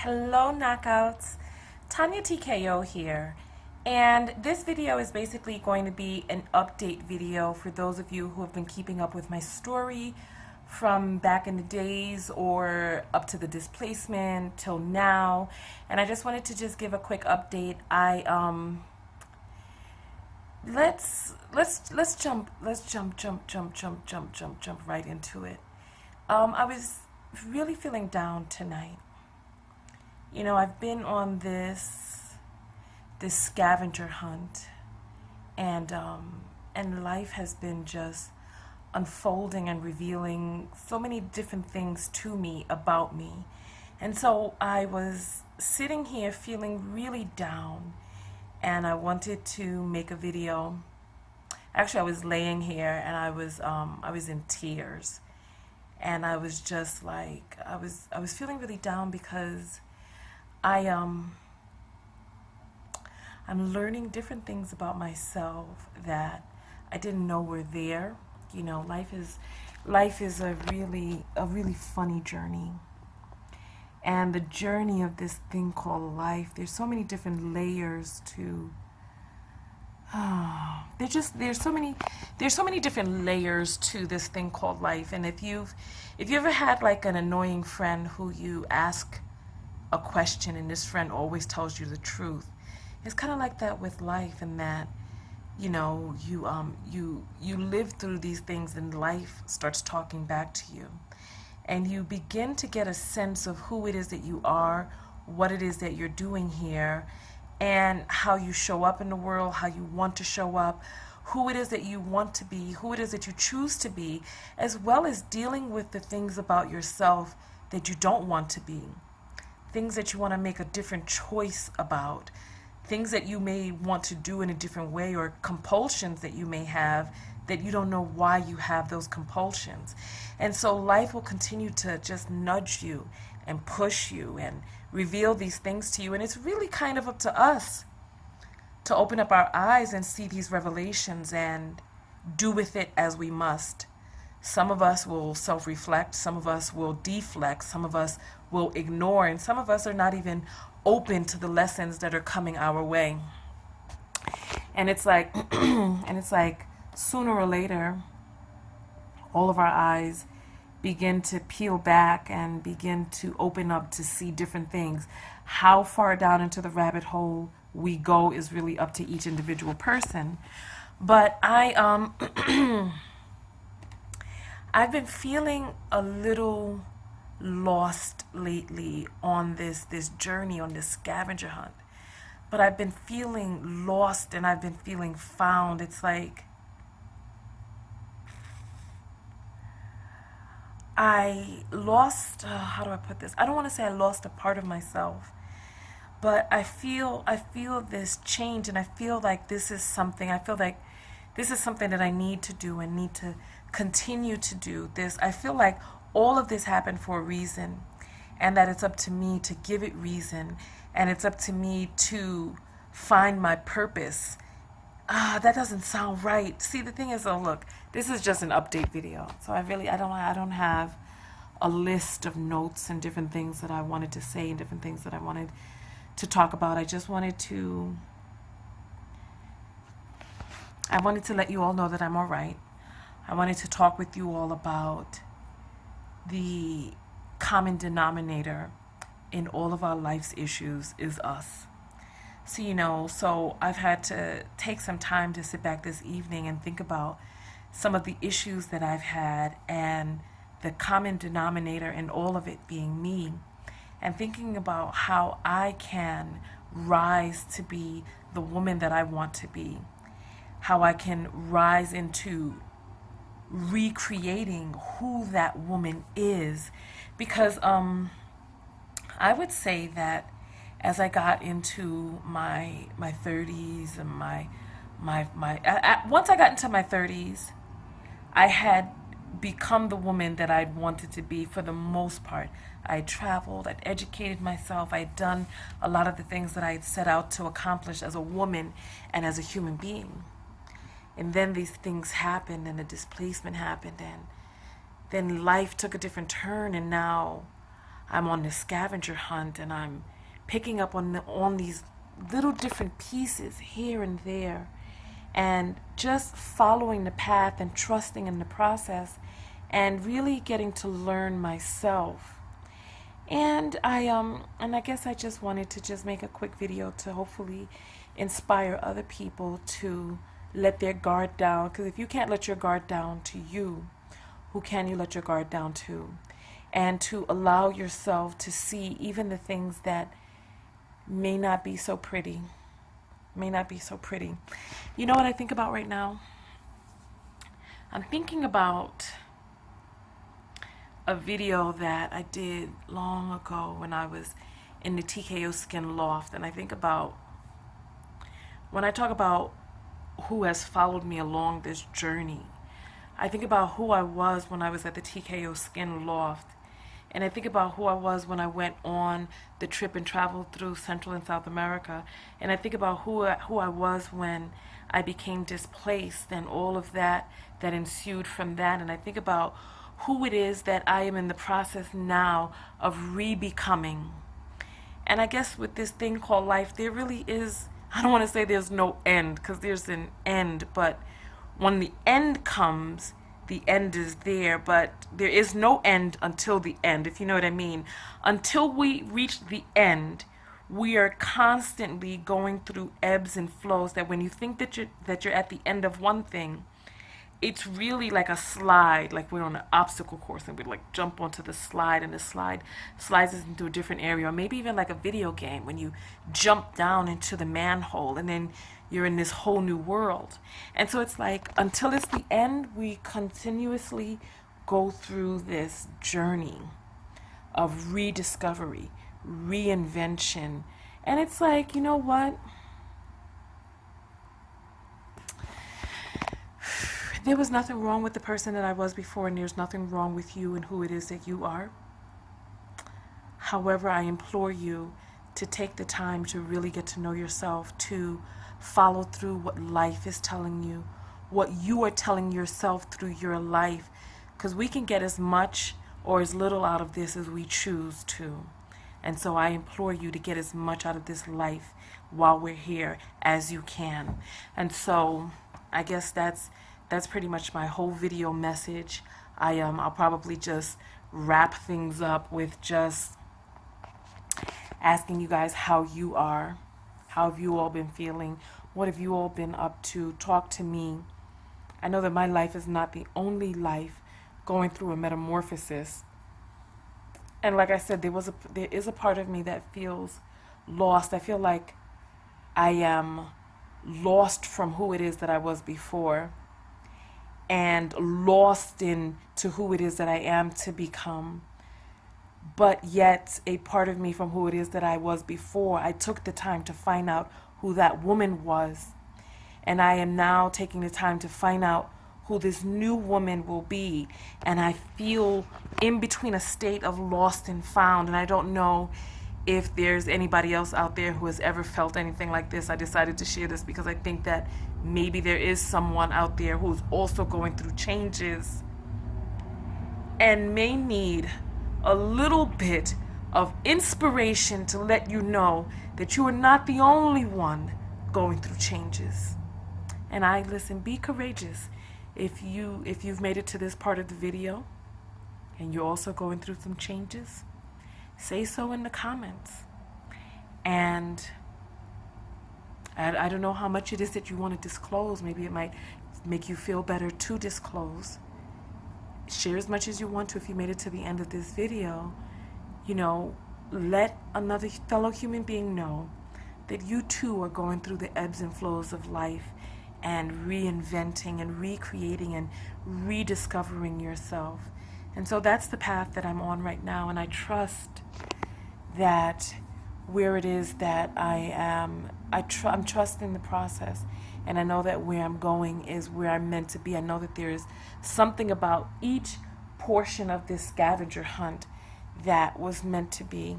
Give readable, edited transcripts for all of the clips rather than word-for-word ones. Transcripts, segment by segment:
Hello knockouts, TonyaTko here, and this video is basically going to be an update video for those of you who have been keeping up with my story from back in the days or up to the displacement till now. And I just wanted to just give a quick update. Let's jump right into it. I was really feeling down tonight. You know, I've been on this scavenger hunt, and life has been just unfolding and revealing so many different things to me about me. And so I was sitting here feeling really down, and I wanted to make a video. Actually, I was laying here and I was in tears, and I was just like I was feeling really down because I'm learning different things about myself that I didn't know were there. You know, life is a really funny journey. And the journey of this thing called life, there's so many different layers to there's so many different layers to this thing called life. And if you ever had like an annoying friend who you ask a question and this friend always tells you the truth, it's kind of like that with life, in that you know you live through these things and life starts talking back to you, and you begin to get a sense of who it is that you are, what it is that you're doing here, and how you show up in the world, how you want to show up, who it is that you want to be, who it is that you choose to be, as well as dealing with the things about yourself that you don't want to be, things that you want to make a different choice about, things that you may want to do in a different way, or compulsions that you may have that you don't know why you have those compulsions. And so life will continue to just nudge you and push you and reveal these things to you. And it's really kind of up to us to open up our eyes and see these revelations and do with it as we must. Some of us will self-reflect, some of us will deflect, some of us will ignore, and some of us are not even open to the lessons that are coming our way. And it's like sooner or later, all of our eyes begin to peel back and begin to open up to see different things. How far down into the rabbit hole we go is really up to each individual person. But I've been feeling a little lost lately on this journey, on this scavenger hunt. But I've been feeling lost and I've been feeling found. It's like I lost, how do I put this? I don't want to say I lost a part of myself, but I feel this change, and I feel like this is something that I need to do and need to continue to do this. I feel like all of this happened for a reason, and that it's up to me to give it reason, and it's up to me to find my purpose. That doesn't sound right. See, the thing is, look, this is just an update video, so I don't have a list of notes and different things that I wanted to say and different things that I wanted to talk about. I wanted to let you all know that I'm all right. I wanted to talk with you all about the common denominator in all of our life's issues is us. So I've had to take some time to sit back this evening and think about some of the issues that I've had, and the common denominator in all of it being me, and thinking about how I can rise to be the woman that I want to be, how I can rise into recreating who that woman is. Because I would say that as I got into my 30s and once I got into my 30s, I had become the woman that I'd wanted to be for the most part. I traveled, I'd educated myself, I'd done a lot of the things that I had set out to accomplish as a woman and as a human being. And then these things happened, and the displacement happened, and then life took a different turn, and now I'm on this scavenger hunt, and I'm picking up on these little different pieces here and there, and just following the path and trusting in the process, and really getting to learn myself. And I guess I just wanted to just make a quick video to hopefully inspire other people to let their guard down. Because if you can't let your guard down to you, who can you let your guard down to? And to allow yourself to see even the things that may not be so pretty. May not be so pretty. You know what I think about right now? I'm thinking about a video that I did long ago when I was in the TKO Skin Loft. And I think about, when I talk about who has followed me along this journey, I think about who I was when I was at the TKO Skin Loft. And I think about who I was when I went on the trip and traveled through Central and South America. And I think about who I was when I became displaced and all of that ensued from that. And I think about who it is that I am in the process now of re-becoming. And I guess with this thing called life, there really is, I don't want to say there's no end, because there's an end, but when the end comes, the end is there, but there is no end until the end, if you know what I mean. Until we reach the end, we are constantly going through ebbs and flows, that when you think that you're at the end of one thing, it's really like a slide, like we're on an obstacle course and we like jump onto the slide, and the slide slides us into a different area. Or maybe even like a video game when you jump down into the manhole and then you're in this whole new world. And so it's like, until it's the end, we continuously go through this journey of rediscovery, reinvention. And it's like, you know what? There was nothing wrong with the person that I was before, and there's nothing wrong with you and who it is that you are. However, I implore you to take the time to really get to know yourself, to follow through what life is telling you, what you are telling yourself through your life, because we can get as much or as little out of this as we choose to. And so I implore you to get as much out of this life while we're here as you can. And so I guess that's pretty much my whole video message. I'll probably just wrap things up with just asking you guys how you are. How have you all been feeling? What have you all been up to? Talk to me. I know that my life is not the only life going through a metamorphosis. And like I said, there is a part of me that feels lost. I feel like I am lost from who it is that I was before, and lost into who it is that I am to become. But yet, a part of me from who it is that I was before, I took the time to find out who that woman was. And I am now taking the time to find out who this new woman will be. And I feel in between a state of lost and found. And I don't know if there's anybody else out there who has ever felt anything like this. I decided to share this because I think that maybe there is someone out there who's also going through changes and may need a little bit of inspiration to let you know that you are not the only one going through changes. And listen, be courageous. If you've made it to this part of the video and you're also going through some changes, say so in the comments. And I don't know how much it is that you want to disclose. Maybe it might make you feel better to disclose. Share as much as you want to. If you made it to the end of this video, let another fellow human being know that you too are going through the ebbs and flows of life, and reinventing and recreating and rediscovering yourself. And so that's the path that I'm on right now, and I trust that where it is that I am, I'm trusting the process, and I know that where I'm going is where I'm meant to be. I know that there is something about each portion of this scavenger hunt that was meant to be.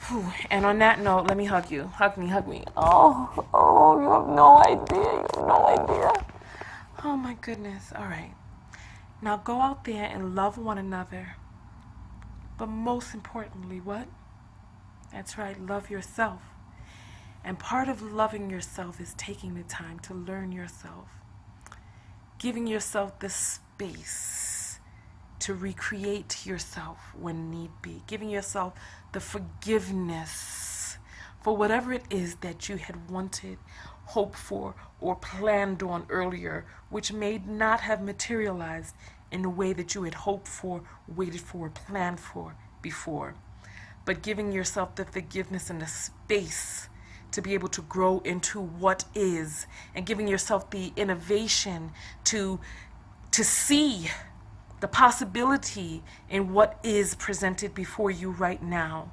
Whew. And on that note, let me hug you. Hug me, hug me. Oh, you have no idea. You have no idea. Oh my goodness. All right. Now go out there and love one another. But most importantly, what? That's right, love yourself. And part of loving yourself is taking the time to learn yourself, giving yourself the space to recreate yourself when need be, giving yourself the forgiveness for whatever it is that you had wanted, hoped for, or planned on earlier, which may not have materialized in the way that you had hoped for, waited for, planned for before. But giving yourself the forgiveness and the space to be able to grow into what is, and giving yourself the innovation to see the possibility in what is presented before you right now.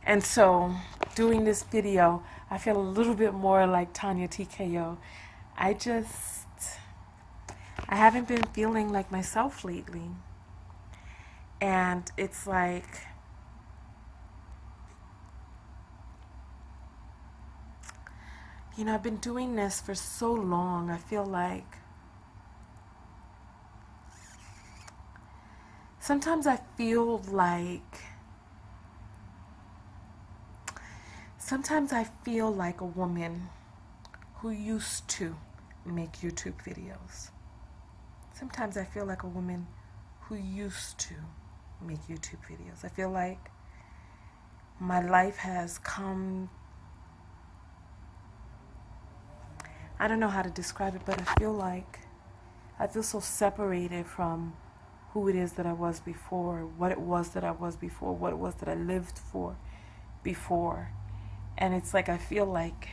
And so, doing this video, I feel a little bit more like TonyaTko. I haven't been feeling like myself lately. And it's like, I've been doing this for so long. I feel like sometimes I feel like a woman who used to make YouTube videos. Sometimes I feel like a woman who used to make YouTube videos. I feel like my life has come, I don't know how to describe it, but I feel so separated from who it is that I was before, what it was that I was before, what it was that I lived for before. And it's like I feel like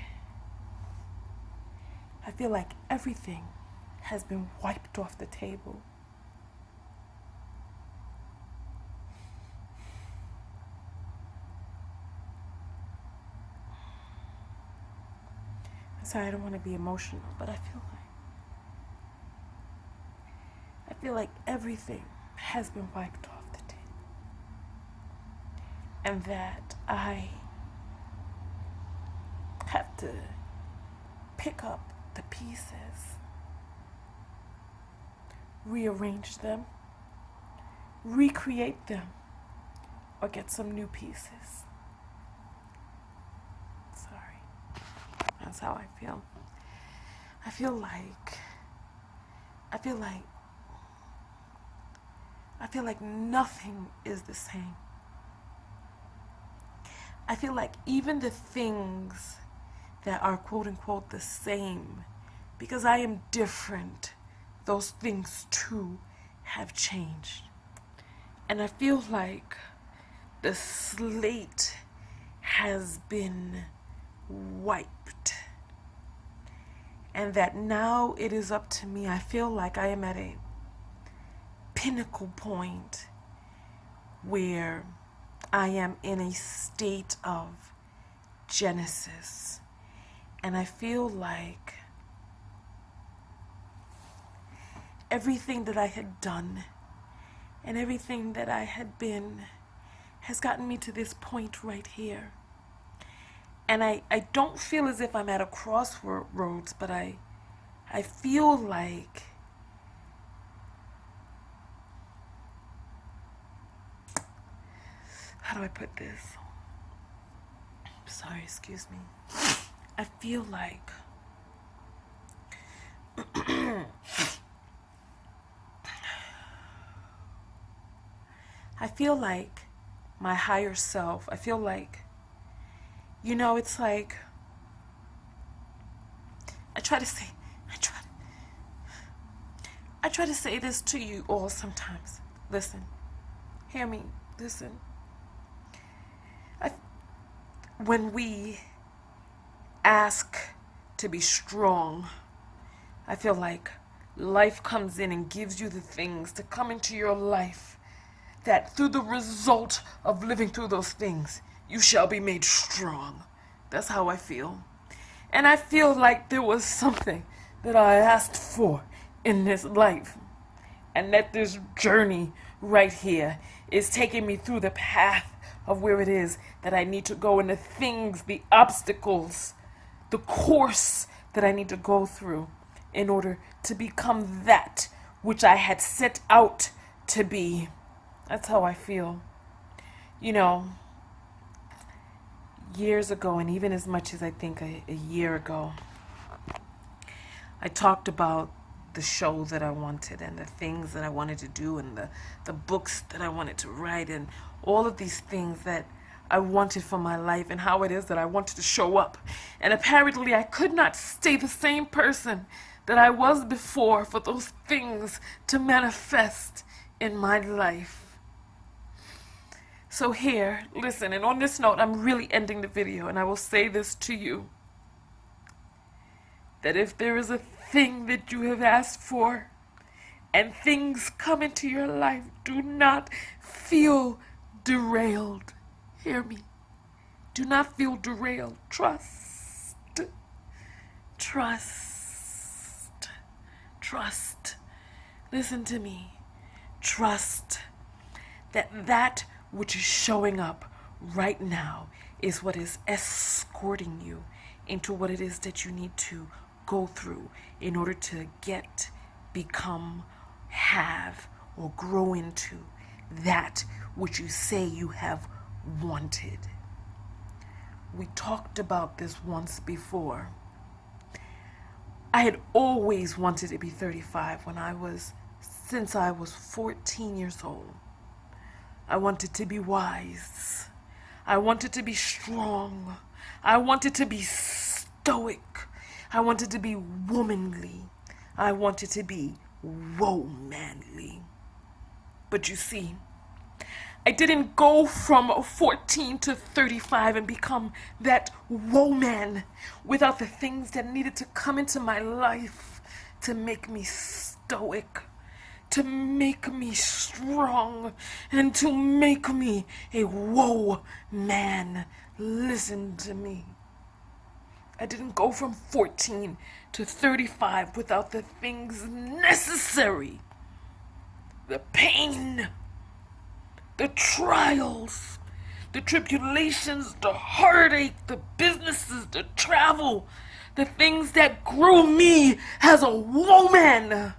everything has been wiped off the table. I'm sorry, I don't want to be emotional, but I feel like everything has been wiped off the table. And that I have to pick up the pieces, rearrange them, recreate them, or get some new pieces. Sorry. That's how I feel. I feel like nothing is the same. I feel like even the things that are quote unquote the same, because I am different, those things too have changed. And I feel like the slate has been wiped, and that now it is up to me. I feel like I am at a pinnacle point where I am in a state of Genesis. And I feel like everything that I had done and everything that I had been has gotten me to this point right here. And I don't feel as if I'm at a crossroads, but I feel like how do I put this? Sorry, excuse me. I feel like my higher self, I feel like, it's like, I try to say this to you all sometimes. Listen, hear me, listen. When we ask to be strong, I feel like life comes in and gives you the things to come into your life that through the result of living through those things, you shall be made strong. That's how I feel. And I feel like there was something that I asked for in this life, and that this journey right here is taking me through the path of where it is that I need to go, and the things, the obstacles, the course that I need to go through in order to become that which I had set out to be. That's how I feel. You know, years ago, and even as much as I think a year ago, I talked about the show that I wanted and the things that I wanted to do and the books that I wanted to write and all of these things that I wanted for my life and how it is that I wanted to show up. And apparently I could not stay the same person that I was before for those things to manifest in my life. So here, listen, and on this note, I'm really ending the video, and I will say this to you, that if there is a thing that you have asked for and things come into your life, do not feel derailed. Hear me. Do not feel derailed. Trust. Trust. Trust. Listen to me. Trust that which is showing up right now is what is escorting you into what it is that you need to go through in order to get, become, have, or grow into that which you say you have wanted. We talked about this once before. I had always wanted to be 35 since I was 14 years old. I wanted to be wise. I wanted to be strong. I wanted to be stoic. I wanted to be womanly. I wanted to be womanly. But you see, I didn't go from 14 to 35 and become that woman without the things that needed to come into my life to make me stoic, to make me strong, and to make me a woman. Listen to me. I didn't go from 14 to 35 without the things necessary. The pain, the trials, the tribulations, the heartache, the businesses, the travel, the things that grew me as a woman.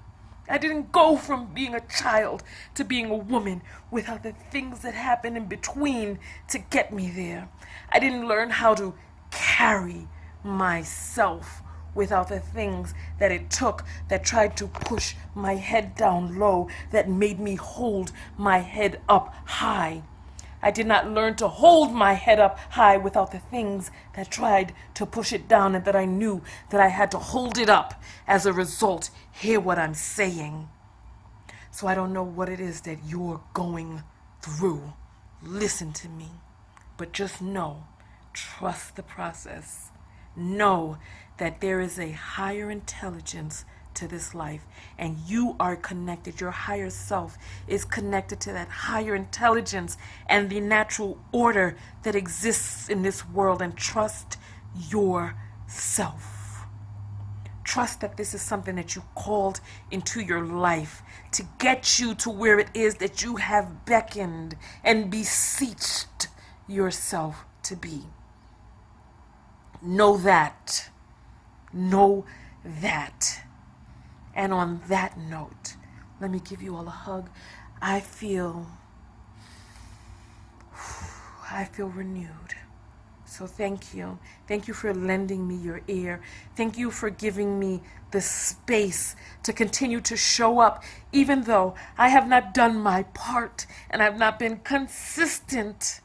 I didn't go from being a child to being a woman without the things that happened in between to get me there. I didn't learn how to carry myself without the things that it took that tried to push my head down low, that made me hold my head up high. I did not learn to hold my head up high without the things that tried to push it down and that I knew that I had to hold it up as a result. Hear what I'm saying. So I don't know what it is that you're going through. Listen to me. But just know, trust the process. Know that there is a higher intelligence to this life, and you are connected. Your higher self is connected to that higher intelligence and the natural order that exists in this world, and trust yourself. Trust that this is something that you called into your life to get you to where it is that you have beckoned and beseeched yourself to be. Know that. Know that. And on that note, let me give you all a hug. I feel renewed. So thank you. Thank you for lending me your ear. Thank you for giving me the space to continue to show up, even though I have not done my part and I've not been consistent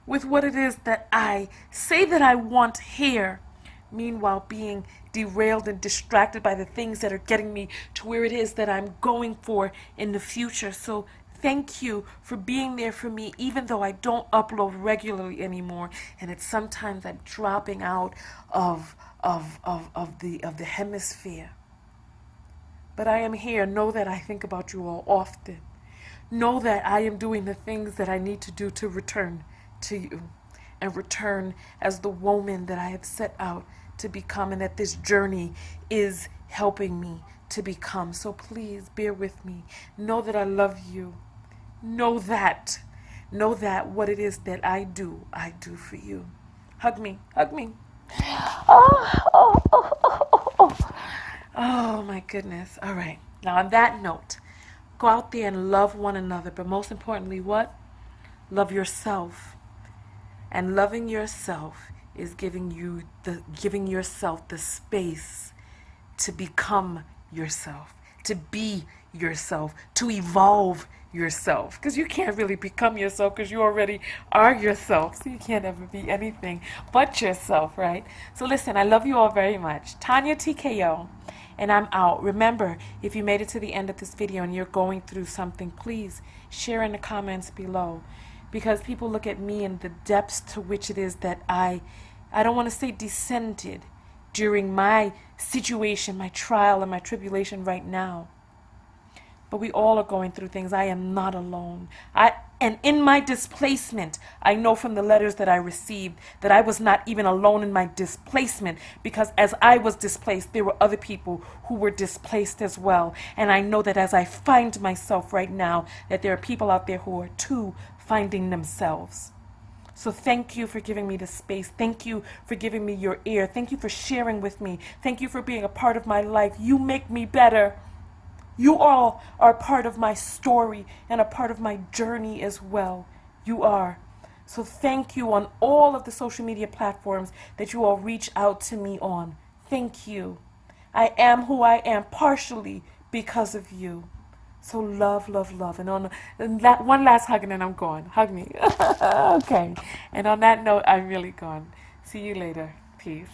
with what it is that I say that I want here. Meanwhile, being derailed and distracted by the things that are getting me to where it is that I'm going for in the future. So thank you for being there for me, even though I don't upload regularly anymore, and it's sometimes I'm dropping out of the hemisphere. But I am here. Know that I think about you all often. Know that I am doing the things that I need to do to return to you, and return as the woman that I have set out to become, and that this journey is helping me to become. So please bear with me. Know that I love you. Know that what it is that I do for you. Hug me. Oh my goodness. All right. Now on that note, go out there and love one another, but most importantly, what? Love yourself. And loving yourself is giving yourself the space to become yourself, to be yourself, to evolve yourself. Because you can't really become yourself because you already are yourself. So you can't ever be anything but yourself, right? So listen, I love you all very much. TonyaTko, and I'm out. Remember, if you made it to the end of this video and you're going through something, please share in the comments below. Because people look at me and the depths to which it is that I don't want to say descended during my situation, my trial and my tribulation right now. But we all are going through things. I am not alone. And in my displacement, I know from the letters that I received that I was not even alone in my displacement, because as I was displaced, there were other people who were displaced as well. And I know that as I find myself right now, that there are people out there who are too finding themselves. So thank you for giving me the space. Thank you for giving me your ear. Thank you for sharing with me. Thank you for being a part of my life. You make me better. You all are part of my story and a part of my journey as well. You are. So thank you on all of the social media platforms that you all reach out to me on. Thank you. I am who I am partially because of you. So love, love, love. And one last hug and then I'm gone. Hug me. Okay. And on that note, I'm really gone. See you later. Peace.